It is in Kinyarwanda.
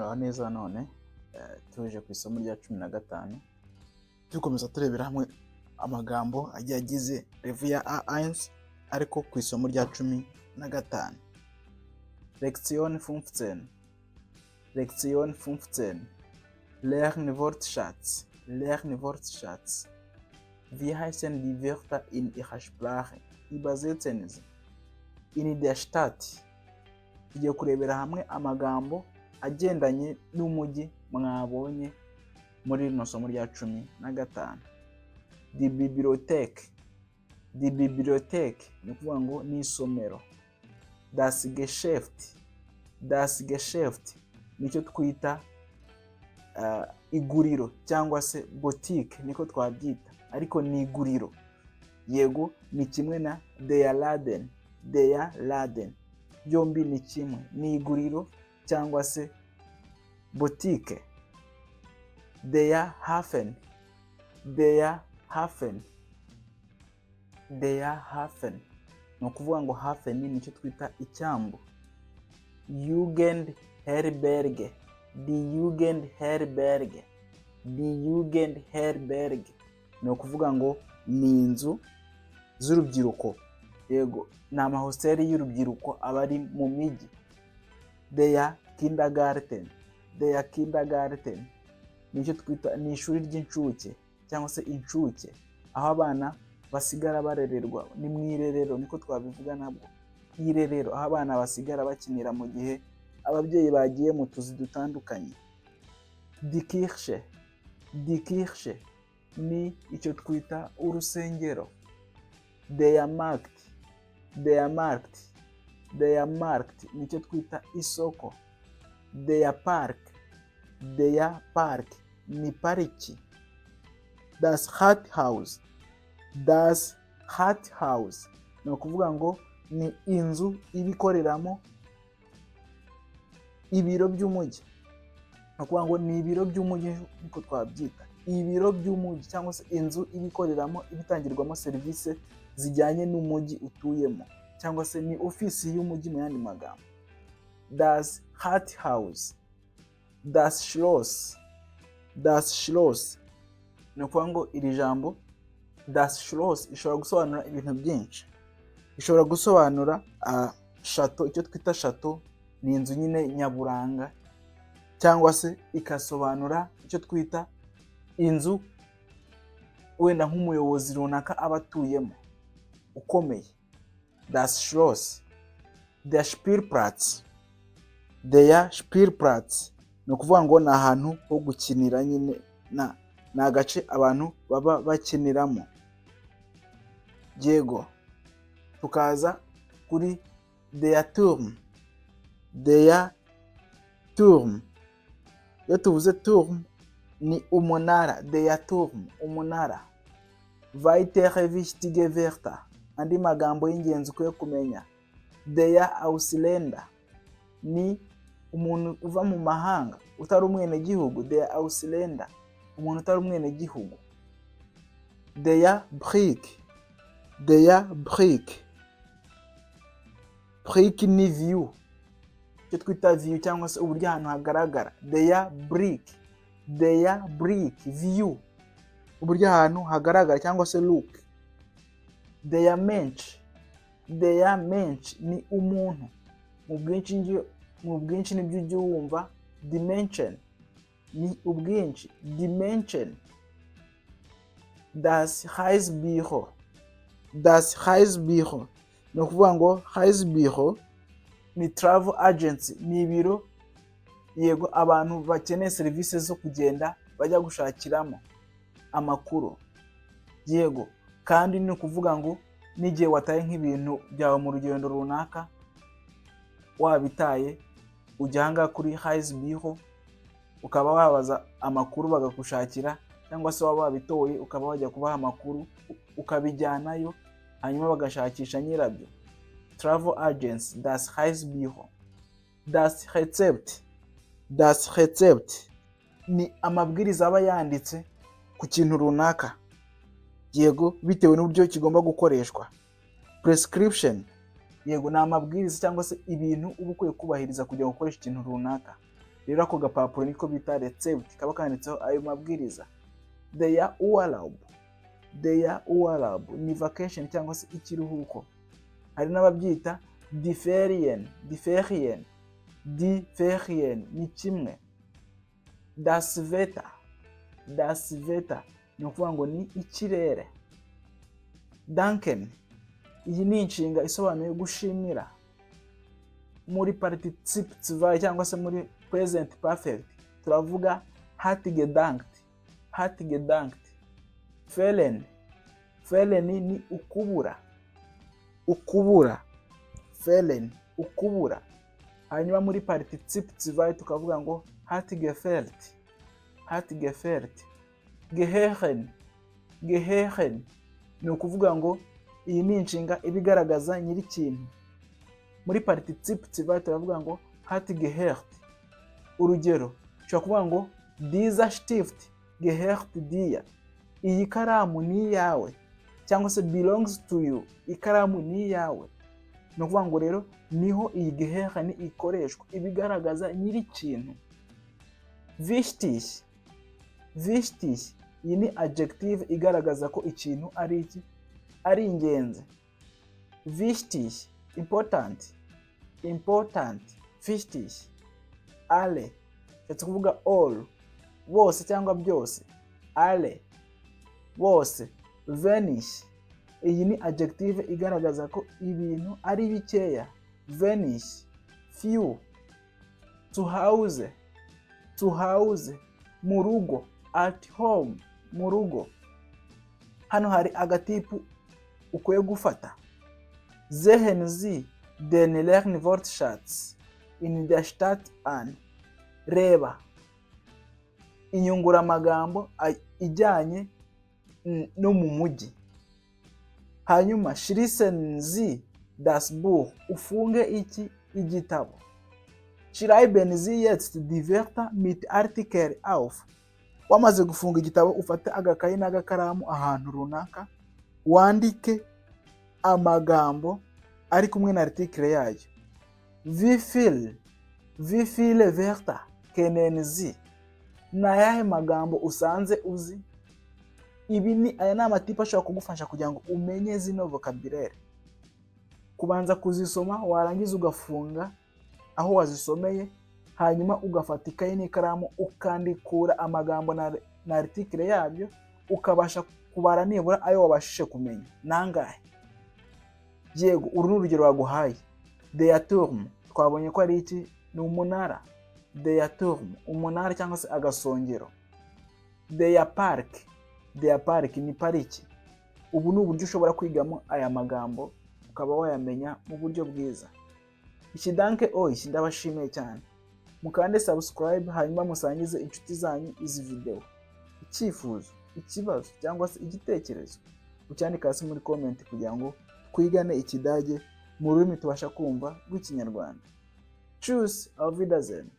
muraho neza none tuje ku isomo rya 15 dukomeza turebera hamwe amagambo agiye agize revu ya A1 ariko ku isomo rya 15. Lektion 15. Lektion 15. Lerne Wortschatz. Lerne Wortschatz. Wie heißen die Wörter in ihrer Sprache? Übersetzen Sie. In der Stadt. Tugiye kurebera hamwe amagambo agendanye n'umujyi mwabonye muri rino somo rya 15. Die Bibliothek. Die Bibliothek ni kuvuga ngo ni isomero. Das Geschäft. Das Geschäft nicyo twita iguriro cyangwa se boutique niko twabyita, ariko ni iguriro. Yego ni kimwe na der Laden. Der Laden byombi ni kimwe, ni iguriro cyangwa se boutique. Der Hafen. Der Hafen. Der Hafen no kuvuga ngo Hafen nicyo twita icyambu. Jugendherberge. Die Jugendherberge. Die Jugendherberge no kuvuga ngo ni inzu z'urubyiruko. Yego ni amahosteli y'urubyiruko abari mu migi. Der Kindergarten. Der Kindergarten nicyo twita ni ishuri ry'incuke cyangwa se incuke, aho abana basigara barererwa. Ni mwirerero niko twabivuga nabwo. Irerero aho abana basigara bakinira mu gihe ababyeyi bagiye mu tuzi dutandukanye. Die Kirche. Die Kirche ni icyo twita urusengero. Der Markt. Der Markt. Der Markt nicyo twita isoko. Der Park. Der Park ni pariki. Das Rathaus. Das Rathaus no kuvuga ngo ni inzu ibikoreramo ibiro by'umujyi. No kuvuga ngo ni ibiro by'umujyi niko twabyita. Ibiro by'umujyi cyangwa se inzu ibikoreramo ibitangirwamo serivisi zijyanye n'umujyi utuyemo, cyangwa se ni ofisi y'umujyi mu yandi magambo. Das Rathaus. Das Schloss. Das Schloss no kuvuga ngo iri jambo Das Schloss ishobora gusobanura ibintu byinshi. Ishobora gusobanura chateau, icyo twita chateau ni inzu nyine nyaburanga, cyangwa se ikasobanura icyo twita inzu wenda nk'umuyobozi runaka abatuyemo ukomeye. Das Schloss. Der Spielplatz. Der Spielplatz no kuvuga ngo ni ahantu ho gukinira nyine, ni agace abantu baba bakiniramo. Yego tukaza kuri der Turm. Der Turm. Iyo tuvuze Turm ni umunara. Der Turm, umunara. Weitere wichtige Wörter, andi magambo y'ingenzi ukwiye kumenya. Der Ausländer ni umuntu uva mu mahanga utari umwenegihugu. Der Ausländer umuntu utari umwenegihugu. Der Brick. Der Brick. Brick ni view, icyo twita view cyangwa se uburyo ahantu hagaragara. Der Brick. Der Brick view, uburyo ahantu hagaragara cyangwa se look. Der Mensch. Der Mensch ni umuntu. Mu bwinshi nibyo ujya wumva dimension ni ubwinshi. Dimension. Das Reisebüro. Das Reisebüro no kuvuga ngo Reisebüro ni travel agency, ni ibiro yego abantu bakeneye serivisi zo kugenda bajya gushakiramo amakuru. Yego kandi ni kuvuga ngo n'igihe wataye nk'ibintu byawe mu rugendo runaka wabitaye, ujyanga kuri Reisebüro ukaba wabaza amakuru bagakushakira, cyangwa se waba wabitoye ukaba wajya kubaha amakuru ukabijyanayo hanyuma bagashakisha nyirabyo. Travel agency. Das Reisebüro. Das Rezept. Das Rezept ni amabwiriza aba yanditse ku kintu runaka, yego bitewe n'uburyo kigomba gukoreshwa. Prescription. Yego ni amabwiriza cyangwa se ibintu uba ukwiye kubahiriza kugira ngo ukoreshe ikintu runaka. rero ako gapapuro niko bita recept, kaba kanditseho ayo mabwiriza. Their urlaub ni vacation cyangwa se ikiruhuko. Hari n'ababyita die Ferien ni kimwe. Das Wetter ni ukuvuga ngo ni ikirere. Danken, iyi ni inshinga isobanuye gushimira. Muri participe zwei cyangwa se muri present perfect turavuga hat gedankt. Fehlen ni ukubura. Fehlen, ukubura. Hanyuma muri participe zwei tukavuga ngo hat gefehlt. Gehören ni ukuvuga ngo iyi ni inshinga ibigaragaza nyiri ikintu. Muri participe zwei turavuga ngo hat gehört. Urugero ushobora kuvuga ngo dieser Stift gehört dir. Iyi karamu ni iyawe, cyangwa se belongs to you, ikaramu ni iyawe. Ni ukuvuga ngo rero niho iyi gehören ikoreshwa ibigaragaza nyiri ikintu. Wichtig, iyi ni adjective igaragaza ko ikintu ari iki, ari ingenzi. Wichtig, important, wichtig. Alle, ndetse kuvuga all, bose cyangwa byose. Alle, bose. Wenig, iyi ni adjective igaragaza ko ibintu ari bikeya. Wenig, few. Zu Hause, mu rugo. At home, mu rugo. Hano hari agatipu ukwiye gufata. Sehen Sie den Lernwortschatz in der Stadt an. Reba inyunguramagambo ijyanye no mu mujyi. Hanyuma schließen Sie das Buch, ufunge iki, igitabo. Schreiben Sie jetzt die Wörter mit Artikel auf. Wamaze gufunga igitabo ufate agakayi n'agakaramu ahantu runaka, wandike amagambo ari kumwe na article yayo. Wie viele Wörter kennen Sie? Ni ayahe magambo usanze uzi? Aya ni amatipa ashobora kugufasha kugira ngo umenye zino vocabulaire. Kubanza kuzisoma, warangiza ugafunga aho wazisomeye, hanyuma ugafata ikayi n'ikaramu ukandikura amagambo na article yabyo, ukabasha kubara nibura ayo wabashije kumenya. Nangahe? Yego, uru ni urugero waguhaye. Der Turm, twabonye ko ari iki, ni umunara. Der Turm, umunara cyangwa se agasongero. Der Park ni pariki. Ubu ni uburyo ushobora kwigamo aya magambo ukaba wayamenya mu buryo bwiza. Danke euch, ndabashimiye cyane. Mukande subscribe, hanyuma musangize inshuti zanyu izi video. Icyifuzo, ikibazo cyangwa se igitekerezo ucyandika hasi muri comment kugira ngo twigane ikidage mu rurimi tubasha kumva rw'ikinyarwanda. Tschüss, auf Wiedersehen.